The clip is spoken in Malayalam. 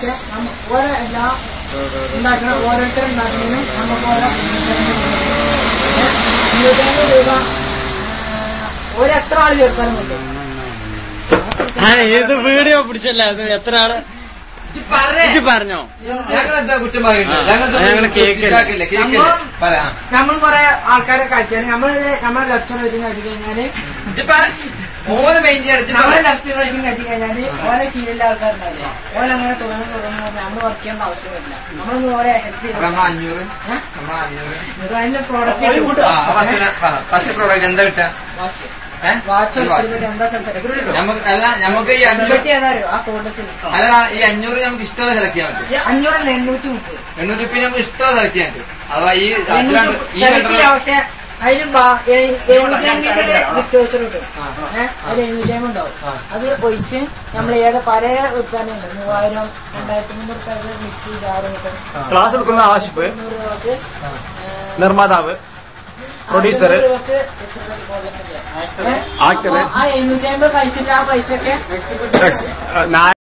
പക്ഷെ ഓരോ എല്ലാ ഉണ്ടാക്കുന്ന ഓരോരുത്തരുണ്ടാക്കുന്നതിനും നമുക്ക് ഓരോ 25 രൂപ എത്ര ആള് ചേർക്കാനും പറ്റും. ഏത് വീഡിയോ പിടിച്ചല്ല അത് എത്ര ആള് പറഞ്ഞോ? ഞങ്ങളെന്താ കുറ്റം പറയുന്നത്? നമ്മൾ കുറെ ആൾക്കാരെ കഴിച്ചാൽ നമ്മളെ ലക്ഷ്യം വെച്ച് കഴിച്ചു കഴിഞ്ഞാല് ഓരോ മെയിൻ നമ്മളെ ലക്ഷ്യം വെച്ച് കഴിച്ചു കഴിഞ്ഞാല് ഓരോ കീഴിലെ ആൾക്കാരുണ്ടാവില്ല. ഓരങ്ങനെ തുടങ്ങുന്ന നമ്മൾ വർക്ക് ചെയ്യേണ്ട ആവശ്യമില്ല. നമ്മളൊന്ന് ഓരോ ഹെൽപ്പ് ചെയ്ത് അതിന്റെ പ്രോഡക്റ്റ് എന്താ കിട്ടാ? വാച്ച് നമുക്ക് ഈ 500 നമുക്ക് ഇഷ്ടമുള്ള സെലക്ട് ചെയ്യാൻ പറ്റും. 500 830 830 നമുക്ക് ഇഷ്ടമുള്ള സെലക്ട് ചെയ്യാൻ പറ്റും. അതാ ഈ പക്ഷെ അതിലും 750 കിട്ടും. അതിൽ 750 ഉണ്ടാവും. അത് ഒഴിച്ച് നമ്മൾ പല ഉത്പാദനമുണ്ട്. 3000 2300 മിക്സി ജാറ് കിട്ടും. ക്ലാസ് എടുക്കുന്ന ആശിപ്പ്, നിർമ്മാതാവ്, പ്രൊഡ്യൂസർ, ആക്ടർ, ആ 750 പൈസ ആ പൈസ ഒക്കെ